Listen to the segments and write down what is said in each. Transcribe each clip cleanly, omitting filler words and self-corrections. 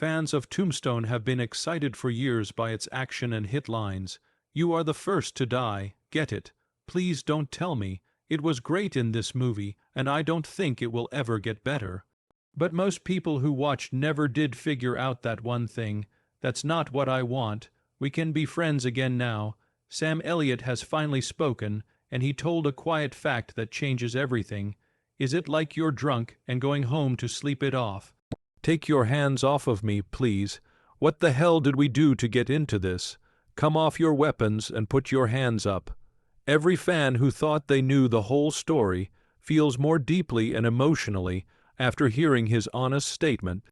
Fans of Tombstone have been excited for years by its action and hit lines. You are the first to die, get it. Please don't tell me. It was great in this movie, and I don't think it will ever get better. But most people who watched never did figure out that one thing. That's not what I want. We can be friends again now. Sam Elliott has finally spoken, and he told a quiet fact that changes everything. Is it like you're drunk and going home to sleep it off? Take your hands off of me, please. What the hell did we do to get into this? Come off your weapons and put your hands up. Every fan who thought they knew the whole story feels more deeply and emotionally after hearing his honest statement.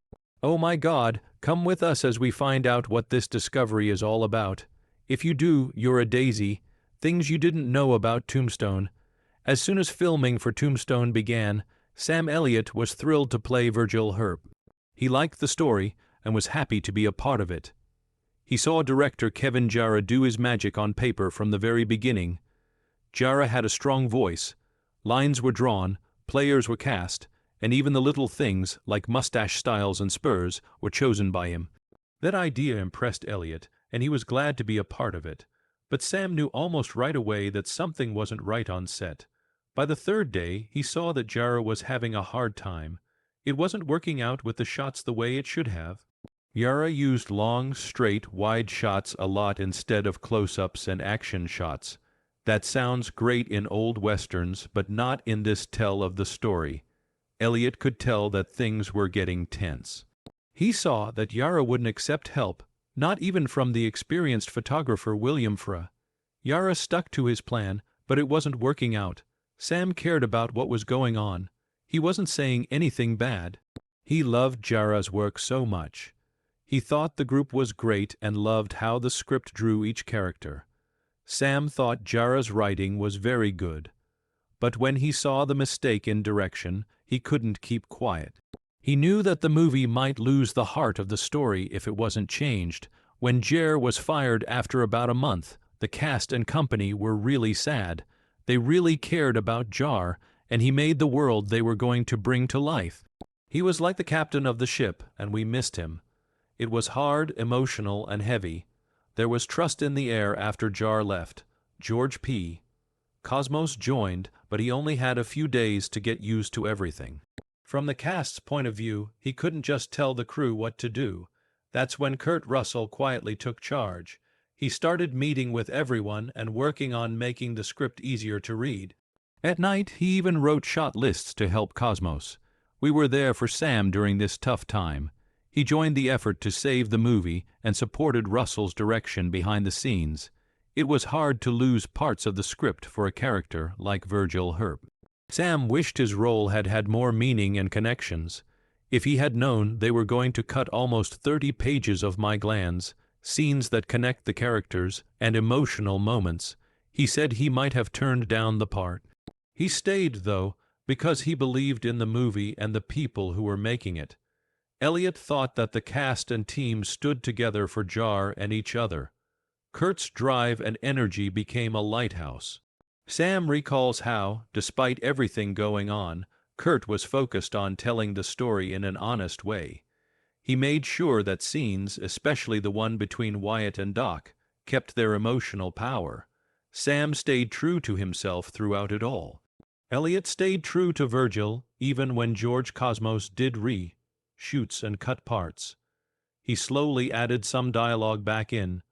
Oh my God, come with us as we find out what this discovery is all about. If you do, you're a daisy. Things you didn't know about Tombstone. As soon as filming for Tombstone began, Sam Elliott was thrilled to play Virgil Earp. He liked the story and was happy to be a part of it. He saw director Kevin Jarrah do his magic on paper from the very beginning. Jarrah had a strong voice. Lines were drawn, players were cast, and even the little things, like mustache styles and spurs, were chosen by him. That idea impressed Elliot, and he was glad to be a part of it. But Sam knew almost right away that something wasn't right on set. By the third day, he saw that Jarrah was having a hard time. It wasn't working out with the shots the way it should have. Jarrah used long, straight, wide shots a lot instead of close-ups and action shots. That sounds great in old westerns, but not in this tell of the story. Elliot could tell that things were getting tense. He saw that Jarrah wouldn't accept help, not even from the experienced photographer William Fra. Jarrah stuck to his plan, but it wasn't working out. Sam cared about what was going on. He wasn't saying anything bad. He loved Jarrah's work so much. He thought the group was great and loved how the script drew each character. Sam thought Jarrah's writing was very good. But when he saw the mistake in direction, he couldn't keep quiet. He knew that the movie might lose the heart of the story if it wasn't changed. When Jarrah was fired after about a month, the cast and company were really sad. They really cared about Jarrah, and he made the world they were going to bring to life. He was like the captain of the ship, and we missed him. It was hard, emotional, and heavy. There was trust in the air after Jarrah left. George P. Cosmos joined, but he only had a few days to get used to everything. From the cast's point of view, he couldn't just tell the crew what to do. That's when Kurt Russell quietly took charge. He started meeting with everyone and working on making the script easier to read. At night, he even wrote shot lists to help Cosmos. We were there for Sam during this tough time. He joined the effort to save the movie and supported Russell's direction behind the scenes. It was hard to lose parts of the script for a character like Virgil Earp. Sam wished his role had had more meaning and connections. If he had known they were going to cut almost 30 pages of my glands, scenes that connect the characters, and emotional moments, he said he might have turned down the part. He stayed, though, because he believed in the movie and the people who were making it. Elliot thought that the cast and team stood together for Jarrah and each other. Kurt's drive and energy became a lighthouse. Sam recalls how, despite everything going on, Kurt was focused on telling the story in an honest way. He made sure that scenes, especially the one between Wyatt and Doc, kept their emotional power. Sam stayed true to himself throughout it all. Elliot stayed true to Virgil, even when George Cosmos did shoots and cut parts. He slowly added some dialogue back in,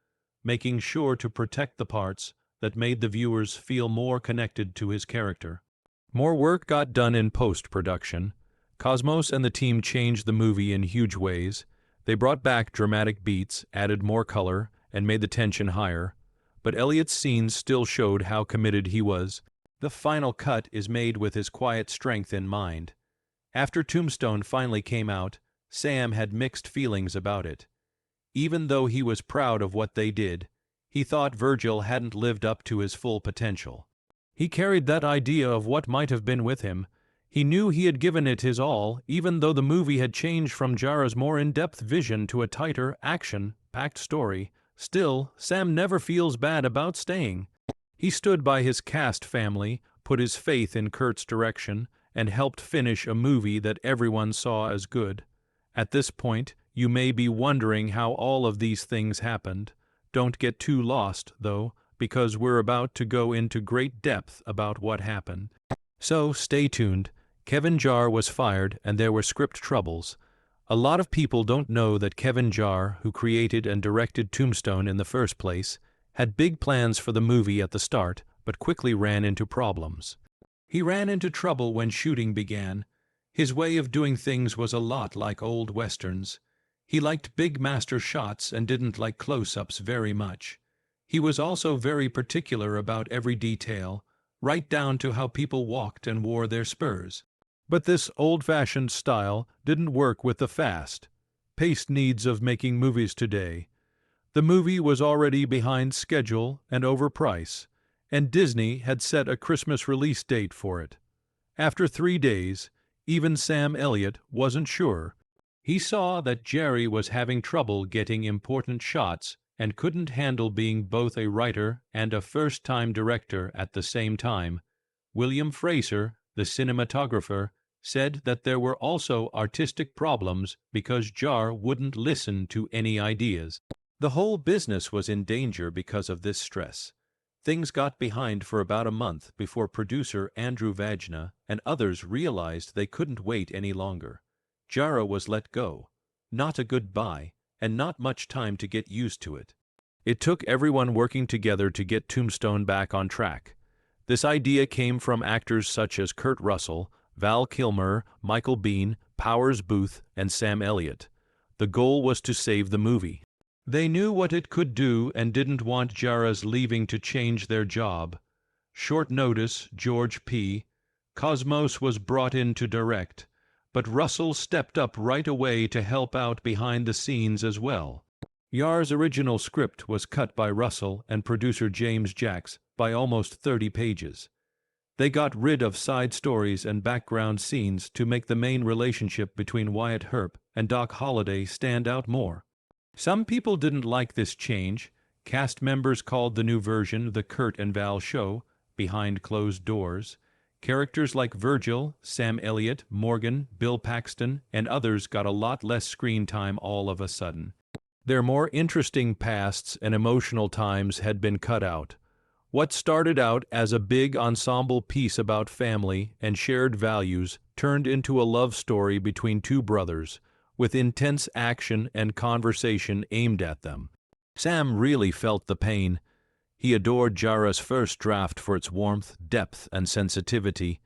making sure to protect the parts that made the viewers feel more connected to his character. More work got done in post-production. Cosmos and the team changed the movie in huge ways. They brought back dramatic beats, added more color, and made the tension higher. But Elliott's scenes still showed how committed he was. The final cut is made with his quiet strength in mind. After Tombstone finally came out, Sam had mixed feelings about it. Even though he was proud of what they did, he thought Virgil hadn't lived up to his full potential. He carried that idea of what might have been with him. He knew he had given it his all, even though the movie had changed from Jarrah's more in-depth vision to a tighter, action-packed story. Still, Sam never feels bad about staying. He stood by his cast family, put his faith in Kurt's direction, and helped finish a movie that everyone saw as good. At this point, You may be wondering how all of these things happened. Don't get too lost, though, because we're about to go into great depth about what happened. So stay tuned. Kevin Jarre was fired and there were script troubles. A lot of people don't know that Kevin Jarre, who created and directed Tombstone in the first place, had big plans for the movie at the start, but quickly ran into problems. He ran into trouble when shooting began. His way of doing things was a lot like old westerns. He liked big master shots and didn't like close-ups very much. He was also very particular about every detail, right down to how people walked and wore their spurs. But this old-fashioned style didn't work with the fast-paced needs of making movies today. The movie was already behind schedule and over price, and Disney had set a Christmas release date for it. After 3 days, even Sam Elliott wasn't sure. He saw that Jerry was having trouble getting important shots and couldn't handle being both a writer and a first-time director at the same time. William Fraser, the cinematographer, said that there were also artistic problems because Jarre wouldn't listen to any ideas. The whole business was in danger because of this stress. Things got behind for about a month before producer Andrew Vajna and others realized they couldn't wait any longer. Jarre was let go. Not a goodbye, and not much time to get used to it. It took everyone working together to get Tombstone back on track. This idea came from actors such as Kurt Russell, Val Kilmer, Michael Biehn, Powers Booth, and Sam Elliott. The goal was to save the movie. They knew what it could do and didn't want Jarre's leaving to change their job. Short notice, George P. Cosmos was brought in to direct, but Russell stepped up right away to help out behind the scenes as well. Jarre's original script was cut by Russell and producer James Jacks by almost 30 pages. They got rid of side stories and background scenes to make the main relationship between Wyatt Earp and Doc Holliday stand out more. Some people didn't like this change. Cast members called the new version the Kurt and Val Show, behind closed doors. Characters like Virgil, Sam Elliott, Morgan, Bill Paxton, and others got a lot less screen time all of a sudden. Their more interesting pasts and emotional times had been cut out. What started out as a big ensemble piece about family and shared values turned into a love story between two brothers, with intense action and conversation aimed at them. Sam really felt the pain. He adored Jarre's first draft for its warmth, depth, and sensitivity.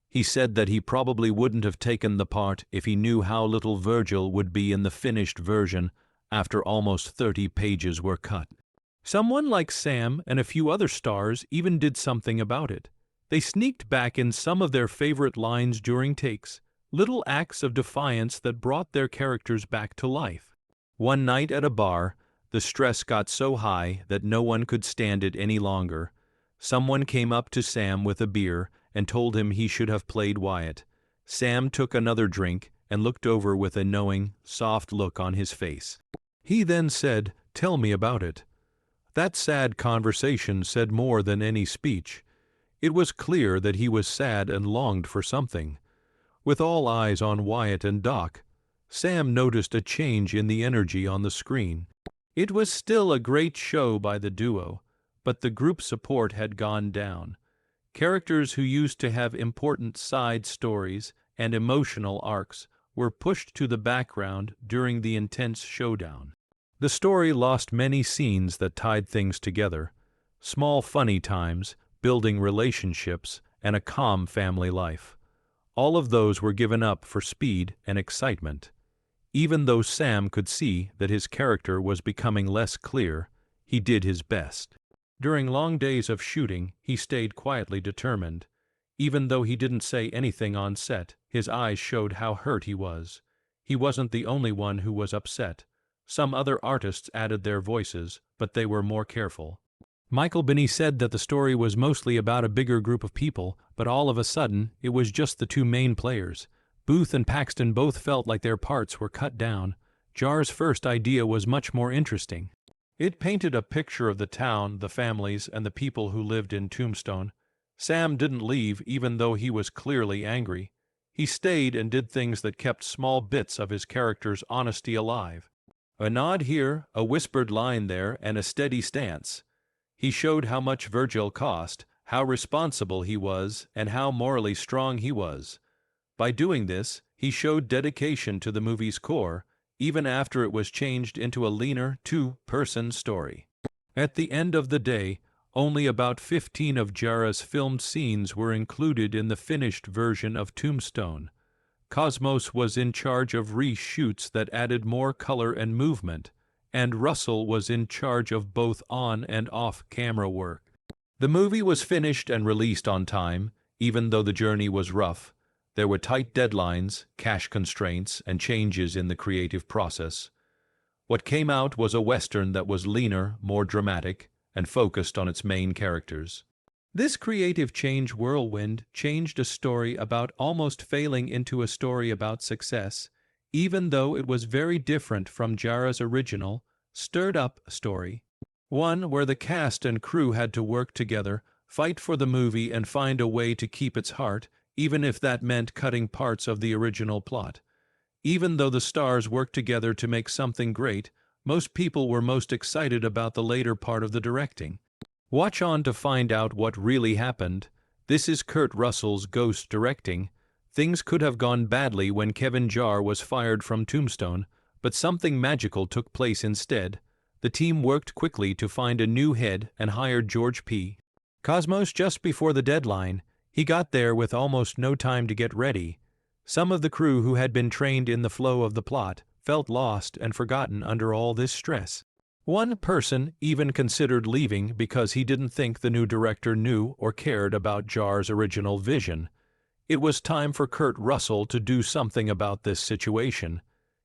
He said that he probably wouldn't have taken the part if he knew how little Virgil would be in the finished version after almost 30 pages were cut. Someone like Sam and a few other stars even did something about it. They sneaked back in some of their favorite lines during takes, little acts of defiance that brought their characters back to life. One night at a bar, the stress got so high that no one could stand it any longer. Someone came up to Sam with a beer and told him he should have played Wyatt. Sam took another drink and looked over with a knowing, soft look on his face. He then said, "Tell me about it." That sad conversation said more than any speech. It was clear that he was sad and longed for something. With all eyes on Wyatt and Doc, Sam noticed a change in the energy on the screen. It was still a great show by the duo, but the group support had gone down. Characters who used to have important side stories and emotional arcs were pushed to the background during the intense showdown. The story lost many scenes that tied things together, small funny times, building relationships, and a calm family life. All of those were given up for speed and excitement. Even though Sam could see that his character was becoming less clear, he did his best. During long days of shooting, he stayed quietly determined. Even though he didn't say anything on set, his eyes showed how hurt he was. He wasn't the only one who was upset. Some other artists added their voices, but they were more careful. Michael Biehn said that the story was mostly about a bigger group of people, but all of a sudden, it was just the two main players. Booth and Paxton both felt like their parts were cut down. Jarre's first idea was much more interesting. It painted a picture of the town, the families, and the people who lived in Tombstone. Sam didn't leave even though he was clearly angry. He stayed and did things that kept small bits of his character's honesty alive. A nod here, a whispered line there, and a steady stance. He showed how much Virgil cost, how responsible he was, and how morally strong he was. By doing this, he showed dedication to the movie's core, even after it was changed into a leaner, two-person story. At the end of the day, only about 15 of Jara's filmed scenes were included in the finished version of Tombstone. Cosmos was in charge of reshoots that added more color and movement, and Russell was in charge of both on- and off-camera work. The movie was finished and released on time, even though the journey was rough. There were tight deadlines, cash constraints, and changes in the creative process. What came out was a Western that was leaner, more dramatic, and focused on its main characters. This creative change whirlwind changed a story about almost failing into a story about success, even though it was very different from Jara's original, stirred-up story. One where the cast and crew had to work together, fight for the movie, and find a way to keep its heart, even if that meant cutting parts of the original plot. Even though the stars worked together to make something great, most people were most excited about the later part of the directing. Watch on to find out what really happened. This is Kurt Russell's ghost directing. Things could have gone badly when Kevin Jarre was fired from Tombstone, but something magical took place instead. The team worked quickly to find a new head and hired George P. Cosmos just before the deadline. He got there with almost no time to get ready. Some of the crew who had been trained in the flow of the plot felt lost and forgotten under all this stress. One person even considered leaving because he didn't think the new director knew or cared about Jarre's original vision. It was time for Kurt Russell to do something about this situation.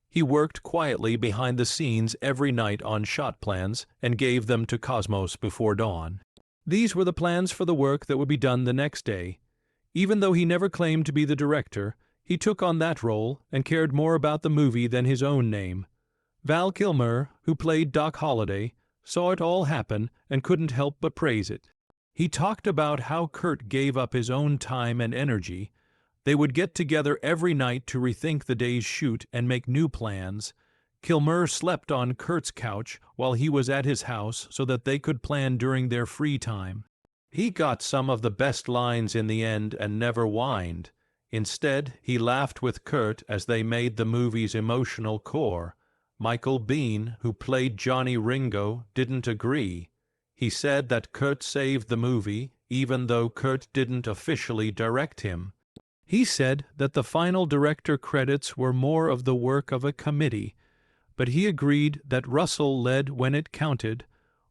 He worked quietly behind the scenes every night on shot plans and gave them to Cosmos before dawn. These were the plans for the work that would be done the next day. Even though he never claimed to be the director, he took on that role and cared more about the movie than his own name. Val Kilmer, who played Doc Holliday, saw it all happen and couldn't help but praise it. He talked about how Kurt gave up his own time and energy. They would get together every night to rethink the day's shoot and make new plans. Kilmer slept on Kurt's couch while he was at his house so that they could plan during their free time. He got some of the best lines in the end and never whined. Instead, he laughed with Kurt as they made the movie's emotional core. Michael Biehn, who played Johnny Ringo, didn't agree. He said that Kurt saved the movie, even though Kurt didn't officially direct him. He said that the final director credits were more of the work of a committee, but he agreed that Russell led when it counted,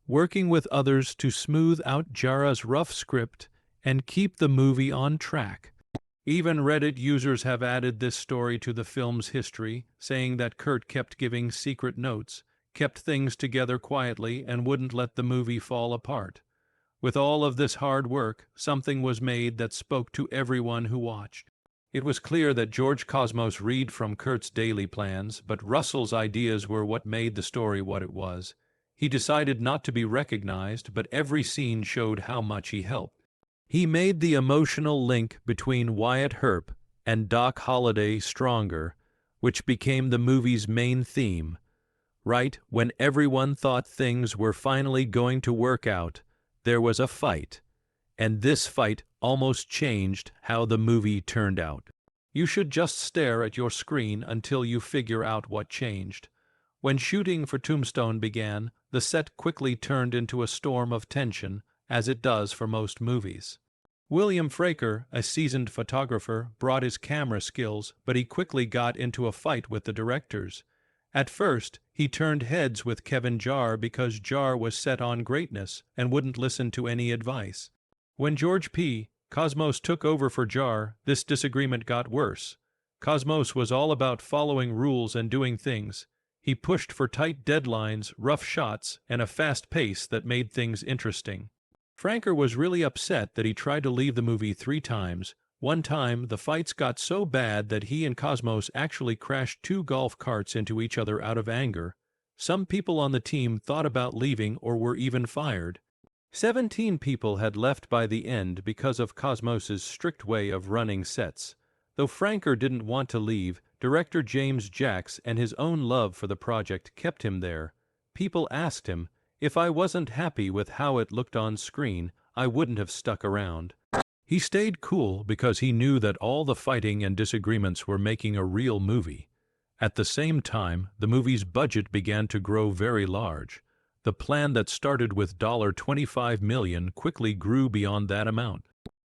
working with others to smooth out Jara's rough script and keep the movie on track. Even Reddit users have added this story to the film's history, saying that Kurt kept giving secret notes, kept things together quietly, and wouldn't let the movie fall apart. With all of this hard work, something was made that spoke to everyone who watched. It was clear that George Cosmos read from Kurt's daily plans, but Russell's ideas were what made the story what it was. He decided not to be recognized, but every scene showed how much he helped. He made the emotional link between Wyatt Earp and Doc Holliday stronger, which became the movie's main theme. Right when everyone thought things were finally going to work out, there was a fight, and this fight almost changed how the movie turned out. You should just stare at your screen until you figure out what changed. When shooting for Tombstone began, the set quickly turned into a storm of tension, as it does for most movies. William Fraker, a seasoned photographer, brought his camera skills, but he quickly got into a fight with the directors. At first, he turned heads with Kevin Jarre because Jarre was set on greatness and wouldn't listen to any advice. When George P. Cosmos took over for Jarre, this disagreement got worse. Cosmos was all about following rules and doing things. He pushed for tight deadlines, rough shots, and a fast pace that made things interesting. Fraker was really upset that he tried to leave the movie 3 times. One time, the fights got so bad that he and Cosmos actually crashed 2 golf carts into each other out of anger. Some people on the team thought about leaving or were even fired. 17 people had left by the end because of Cosmos's strict way of running sets. Though Franker didn't want to leave, director James Jacks and his own love for the project kept him there. People asked him, "If I wasn't happy with how it looked on screen, I wouldn't have stuck around." He stayed cool because he knew that all the fighting and disagreements were making a real movie. At the same time, the movie's budget began to grow very large. The plan that started with $25 million quickly grew beyond that amount.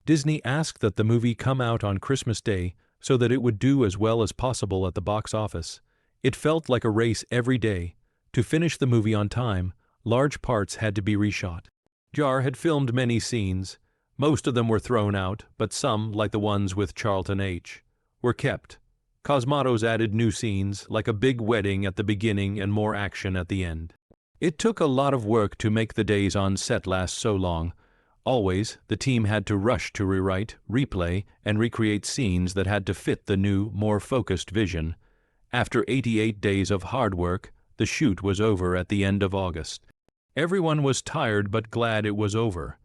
Disney asked that the movie come out on Christmas Day so that it would do as well as possible at the box office. It felt like a race every day. To finish the movie on time, large parts had to be reshot. Jar had filmed many scenes. Most of them were thrown out, but some, like the ones with Charlton H., were kept. Cosmatos added new scenes, like a big wedding at the beginning and more action at the end. It took a lot of work to make the days on set last so long. Always, the team had to rush to rewrite, replay, and recreate scenes that had to fit the new, more focused vision. After 88 days of hard work, the shoot was over at the end of August. Everyone was tired but glad it was over.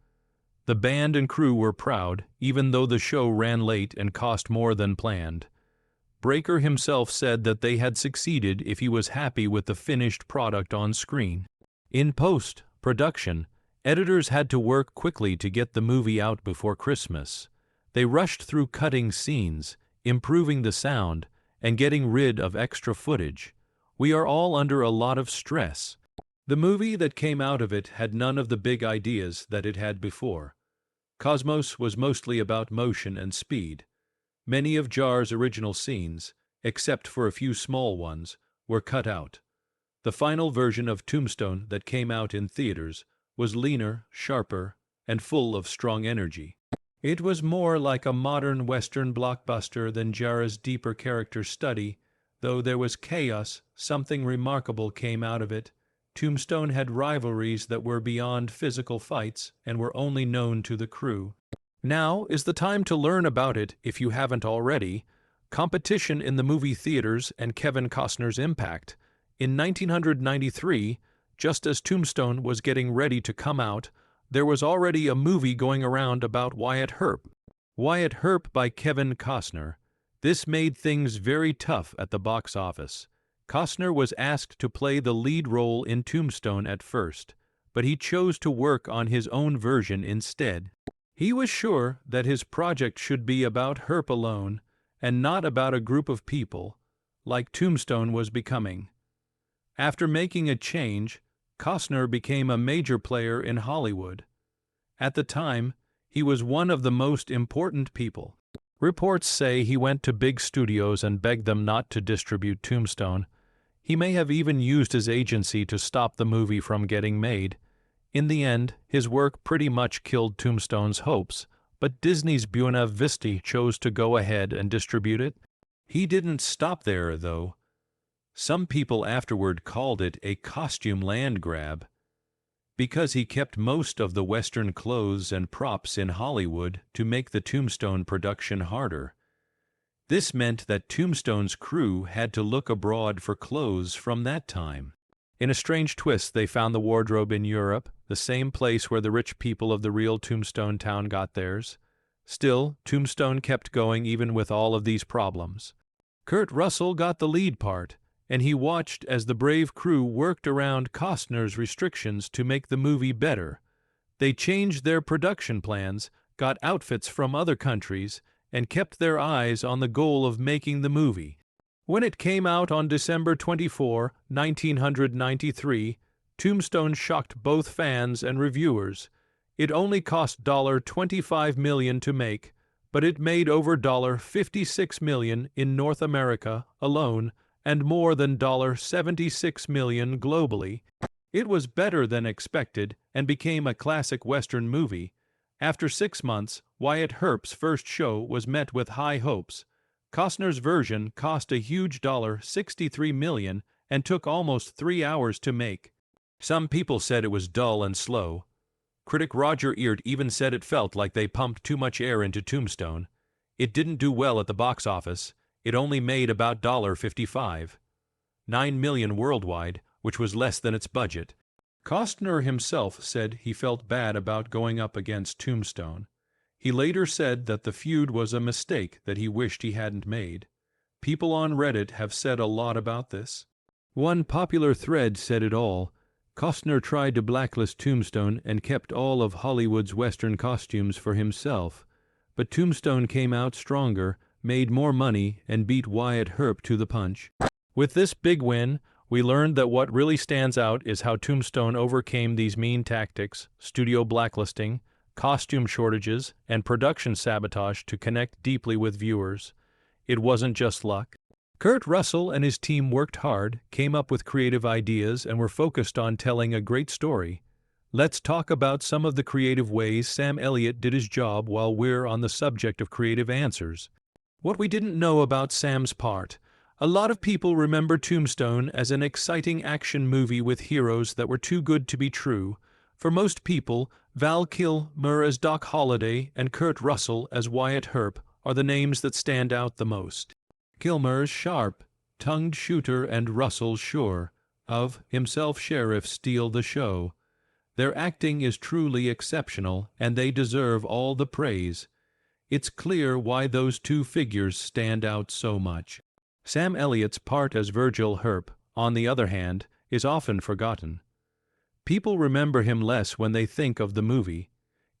The band and crew were proud, even though the show ran late and cost more than planned. Breaker himself said that they had succeeded if he was happy with the finished product on screen. In post-production, editors had to work quickly to get the movie out before Christmas. They rushed through cutting scenes, improving the sound, and getting rid of extra footage. We are all under a lot of stress. The movie that came out of it had none of the big ideas that it had before. Cosmos was mostly about motion and speed. Many of Jar's original scenes, except for a few small ones, were cut out. The final version of Tombstone that came out in theaters was leaner, sharper, and full of strong energy. It was more like a modern Western blockbuster than Jar's deeper character study. Though there was chaos, something remarkable came out of it. Tombstone had rivalries that were beyond physical fights and were only known to the crew. Now is the time to learn about it if you haven't already. Competition in the movie theaters and Kevin Costner's impact. In 1993, just as Tombstone was getting ready to come out, there was already a movie going around about Wyatt Earp. Wyatt Earp by Kevin Costner. This made things very tough at the box office. Costner was asked to play the lead role in Tombstone at first, but he chose to work on his own version instead. He was sure that his project should be about Earp alone, and not about a group of people, like Tombstone was becoming. After making a change, Costner became a major player in Hollywood. At the time, he was one of the most important people. Reports say he went to big studios and begged them not to distribute Tombstone. He may have even used his agency to stop the movie from getting made. In the end, his work pretty much killed Tombstone's hopes, but Disney's Buena Vista chose to go ahead and distribute it. He didn't stop there, though. Some people afterward called it a costume land grab, because he kept most of the Western clothes and props in Hollywood to make the Tombstone production harder. This meant that Tombstone's crew had to look abroad for clothes from that time. In a strange twist, they found the wardrobe in Europe, the same place where the rich people of the real Tombstone town got theirs. Still, Tombstone kept going even with all of these problems. Kurt Russell got the lead part, and he watched as the brave crew worked around Costner's restrictions to make the movie better. They changed their production plans, got outfits from other countries, and kept their eyes on the goal of making the movie. When it came out on December 24, 1993, Tombstone shocked both fans and reviewers. It only cost $25 million to make, but it made over $56 million in North America alone and more than $76 million globally. It was better than expected and became a classic Western movie. After 6 months, Wyatt Earp's first show was met with high hopes. Costner's version cost a huge $63 million and took almost 3 hours to make. Some people said it was dull and slow. Critic Roger Ebert even said it felt like they pumped too much air into Tombstone. It didn't do well at the box office. It only made about $55. $9 million worldwide, which was less than its budget. Costner himself said he felt bad about going up against Tombstone. He later said that the feud was a mistake that he wished he hadn't made. People on Reddit have said a lot about this. One popular thread said it all. Costner tried to blacklist Tombstone and kept all of Hollywood's Western costumes for himself. But Tombstone came out stronger, made more money, and beat Wyatt Earp to the punch. With this big win, we learned that what really stands out is how Tombstone overcame these mean tactics, studio blacklisting, costume shortages, and production sabotage to connect deeply with viewers. It wasn't just luck. Kurt Russell and his team worked hard, came up with creative ideas, and were focused on telling a great story. Let's talk about some of the creative ways Sam Elliott did his job while we're on the subject of creative answers. What we didn't know about Sam's part. A lot of people remember Tombstone as an exciting action movie with heroes that were too good to be true. For most people, Val Kilmer as Doc Holliday and Kurt Russell as Wyatt Earp are the names that stand out the most. Kilmer's sharp, tongued shooter and Russell's sure of himself sheriff steal the show. Their acting is truly exceptional, and they deserve all the praise. It's clear why those two figures stand out so much. Sam Elliott's part as Virgil Earp, on the other hand, is often forgotten. People remember him less when they think of the movie,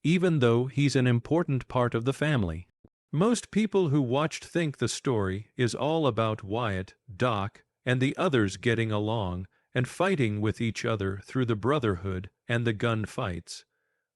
even though he's an important part of the family. Most people who watched think the story is all about Wyatt, Doc, and the others getting along and fighting with each other through the brotherhood and the gun fights.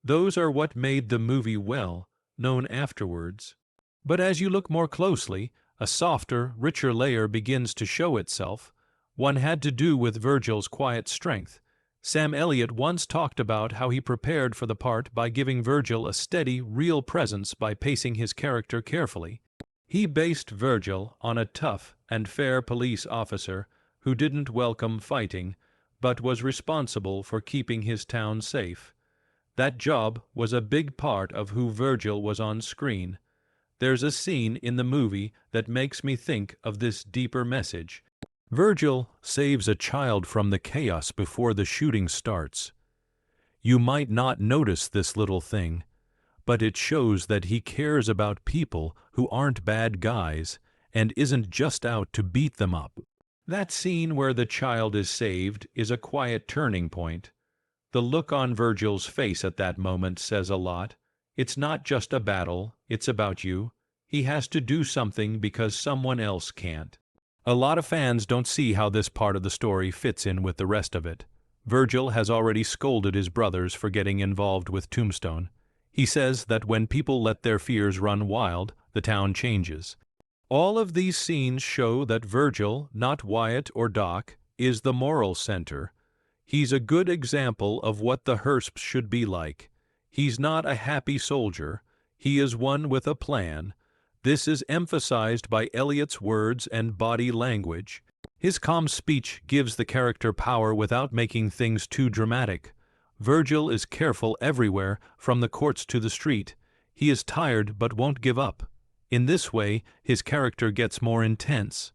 Those are what made the movie well known afterwards. But as you look more closely, a softer, richer layer begins to show itself. One had to do with Virgil's quiet strength. Sam Elliott once talked about how he prepared for the part by giving Virgil a steady, real presence by pacing his character carefully. He based Virgil on a tough and fair police officer who didn't welcome fighting, but was responsible for keeping his town safe. That job was a big part of who Virgil was on screen. There's a scene in the movie that makes me think of this deeper message. Virgil saves a child from the chaos before the shooting starts. You might not notice this little thing, but it shows that he cares about people who aren't bad guys and isn't just out to beat them up. That scene where the child is saved is a quiet turning point. The look on Virgil's face at that moment says a lot. It's not just a battle, it's about you. He has to do something because someone else can't. A lot of fans don't see how this part of the story fits in with the rest of it. Virgil has already scolded his brothers for getting involved with Tombstone. He says that when people let their fears run wild, the town changes. All of these scenes show that Virgil, not Wyatt or Doc, is the moral center. He's a good example of what the Earps should be like. He's not a happy soldier. He is one with a plan. This is emphasized by Elliott's words and body language. His calm speech gives the character power without making things too dramatic. Virgil is careful everywhere, from the courts to the street. He is tired but won't give up. In this way, his character gets more intense.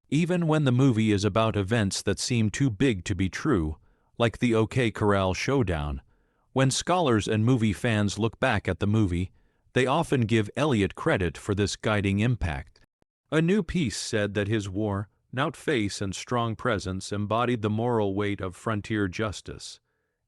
Even when the movie is about events that seem too big to be true, like the OK Corral showdown, when scholars and movie fans look back at the movie, they often give Elliott credit for this guiding impact. A new piece said that his worn-out face and strong presence embodied the moral weight of frontier justice.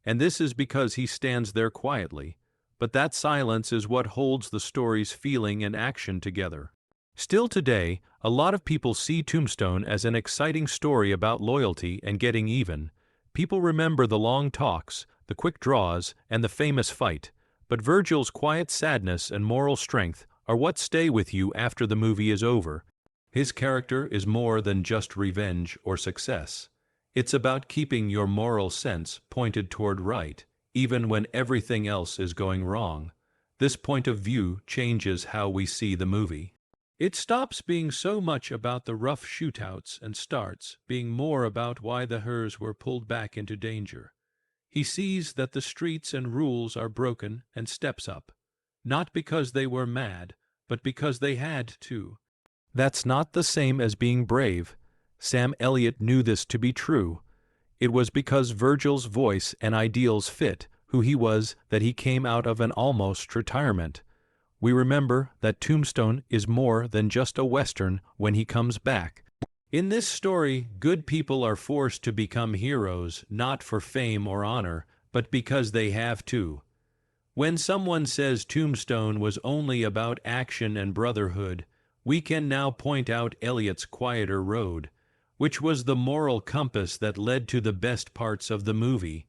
And this is because he stands there quietly, but that silence is what holds the story's feeling and action together. Still today, a lot of people see Tombstone as an exciting story about loyalty and getting even. People remember the long talks, the quick draws, and the famous fight. But Virgil's quiet sadness and moral strength are what stay with you after the movie is over. His character is more than just revenge or success. It's about keeping your moral sense pointed toward right, even when everything else is going wrong. This point of view changes how we see the movie. It stops being so much about the rough shootouts and starts being more about why the Hers were pulled back into danger. He sees that the streets and rules are broken and steps up, not because they were mad, but because they had to. That's not the same as being brave. Sam Elliott knew this to be true. It was because Virgil's voice and ideals fit who he was that he came out of an almost retirement. we remember that Tombstone is more than just a Western when he comes back. In this story, good people are forced to become heroes, not for fame or honor, but because they have to. When someone says Tombstone was only about action and brotherhood, we can now point out Elliott's quieter road, which was the moral compass that led to the best parts of the movie.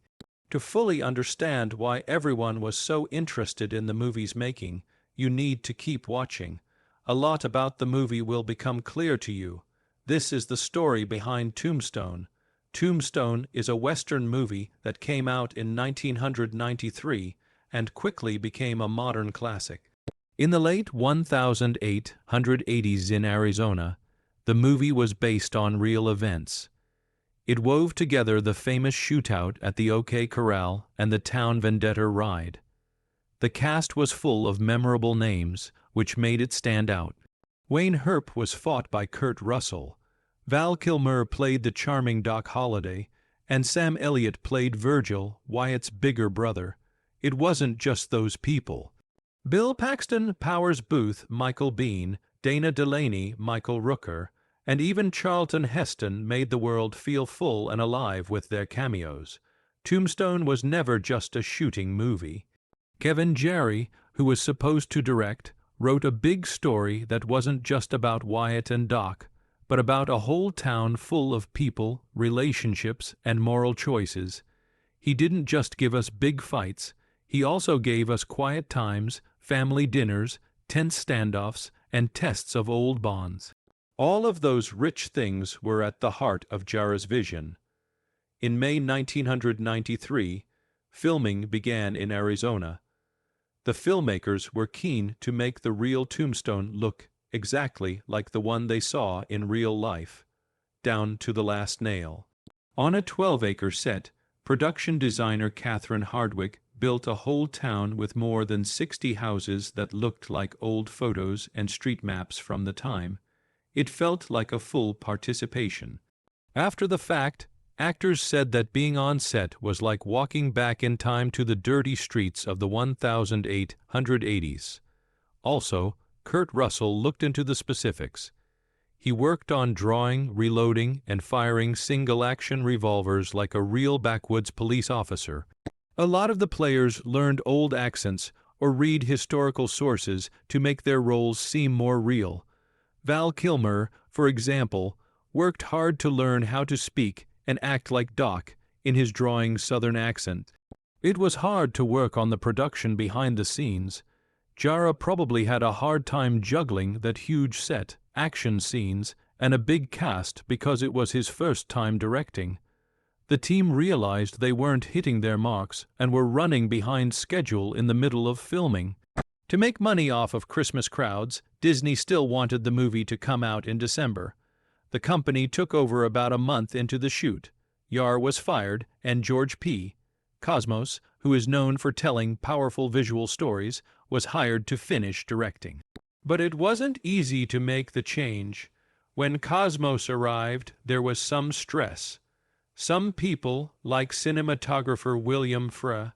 To fully understand why everyone was so interested in the movie's making, you need to keep watching. A lot about the movie will become clear to you. This is the story behind Tombstone. Tombstone is a Western movie that came out in 1993 and quickly became a modern classic. In the late 1880s in Arizona, the movie was based on real events. It wove together the famous shootout at the OK Corral and the town vendetta ride. The cast was full of memorable names, which made it stand out. Wyatt Earp was fought by Kurt Russell. Val Kilmer played the charming Doc Holliday, and Sam Elliott played Virgil, Wyatt's bigger brother. It wasn't just those people. Bill Paxton, Powers Booth, Michael Biehn, Dana Delaney, Michael Rooker, and even Charlton Heston made the world feel full and alive with their cameos. Tombstone was never just a shooting movie. Kevin Jarre, who was supposed to direct, wrote a big story that wasn't just about Wyatt and Doc, but about a whole town full of people, relationships, and moral choices. He didn't just give us big fights, he also gave us quiet times, family dinners, tense standoffs, and tests of old bonds. All of those rich things were at the heart of Jarre's vision. In May 1993, filming began in Arizona. The filmmakers were keen to make the real Tombstone look exactly like the one they saw in real life, down to the last nail. On a 12-acre set, production designer Catherine Hardwick built a whole town with more than 60 houses that looked like old photos and street maps from the time. It felt like a full participation. After the fact, actors said that being on set was like walking back in time to the dirty streets of the 1880s. Also, Kurt Russell looked into the specifics. He worked on drawing, reloading, and firing single-action revolvers like a real backwoods police officer. A lot of the players learned old accents or read historical sources to make their roles seem more real. Val Kilmer, for example, worked hard to learn how to speak and act like Doc in his drawing Southern accent. It was hard to work on the production behind the scenes. Jarre probably had a hard time juggling that huge set, action scenes, and a big cast because it was his first time directing. The team realized they weren't hitting their marks and were running behind schedule in the middle of filming. To make money off of Christmas crowds, Disney still wanted the movie to come out in December. The company took over about a month into the shoot. Jarre was fired, and George P. Cosmos, who is known for telling powerful visual stories, was hired to finish directing. But it wasn't easy to make the change. When Cosmos arrived, there was some stress. Some people, like cinematographer William Frey,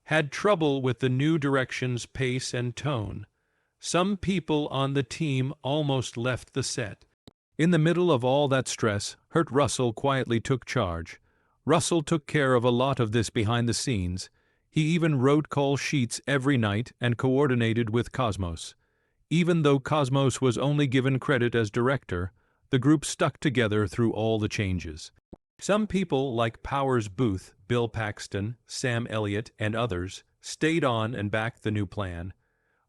had trouble with the new direction's pace and tone. Some people on the team almost left the set. In the middle of all that stress, Kurt Russell quietly took charge. Russell took care of a lot of this behind the scenes. He even wrote call sheets every night and coordinated with Cosmos. Even though Cosmos was only given credit as director, the group stuck together through all the changes. Some people like Powers Booth, Bill Paxton, Sam Elliott, and others stayed on and backed the new plan.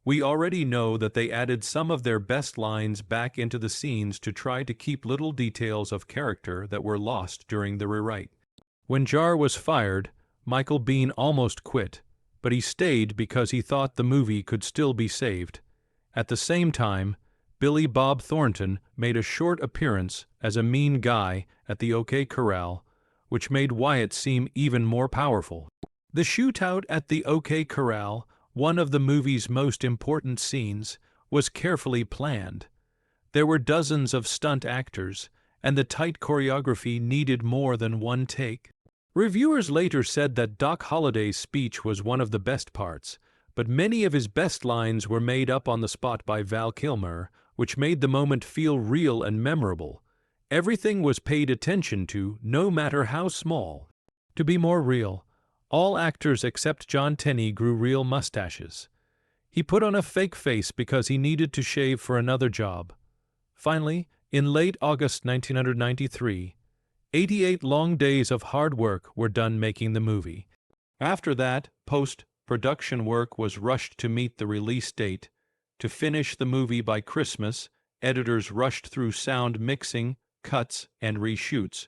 We already know that they added some of their best lines back into the scenes to try to keep little details of character that were lost during the rewrite. When Jarre was fired, Michael Biehn almost quit, but he stayed because he thought the movie could still be saved. At the same time, Billy Bob Thornton made a short appearance as a mean guy at the OK Corral, which made Wyatt seem even more powerful. The shootout at the OK Corral, one of the movie's most important scenes, was carefully planned. There were dozens of stunt actors, and the tight choreography needed more than one take. Reviewers later said that Doc Holliday's speech was one of the best parts, but many of his best lines were made up on the spot by Val Kilmer, which made the moment feel real and memorable. Everything was paid attention to, no matter how small. To be more real, all actors except John Tenney grew real mustaches. He put on a fake face because he needed to shave for another job. Finally, in late August 1993, 88 long days of hard work were done making the movie. After that, post-production work was rushed to meet the release date. To finish the movie by Christmas, editors rushed through sound mixing, cuts, and reshoots.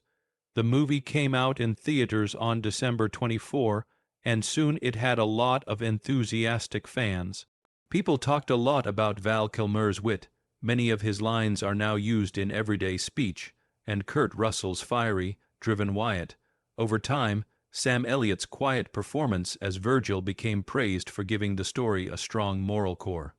The movie came out in theaters on December 24, and soon it had a lot of enthusiastic fans. People talked a lot about Val Kilmer's wit. Many of his lines are now used in everyday speech, and Kurt Russell's fiery, driven Wyatt. Over time, Sam Elliott's quiet performance as Virgil became praised for giving the story a strong moral core.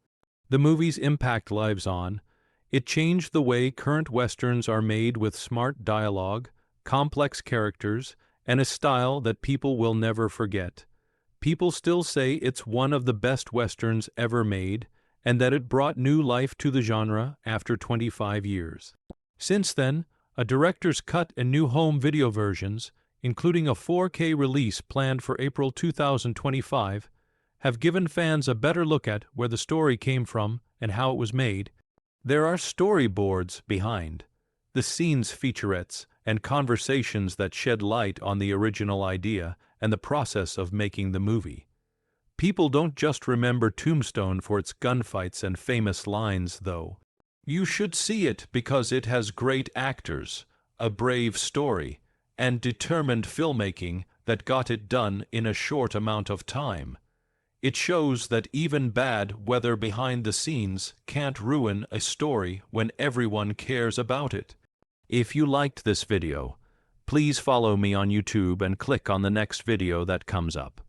The movie's impact lives on. It changed the way current westerns are made with smart dialogue, complex characters, and a style that people will never forget. People still say it's one of the best westerns ever made, and that it brought new life to the genre after 25 years. Since then, a director's cut and new home video versions, including a 4K release planned for April 2025, have given fans a better look at where the story came from and how it was made. There are storyboards behind the scenes, featurettes, and conversations that shed light on the original idea and the process of making the movie. People don't just remember Tombstone for its gunfights and famous lines, though. You should see it because it has great actors, a brave story, and determined filmmaking that got it done in a short amount of time. It shows that even bad weather behind the scenes can't ruin a story when everyone cares about it. If you liked this video, please follow me on YouTube and click on the next video that comes up.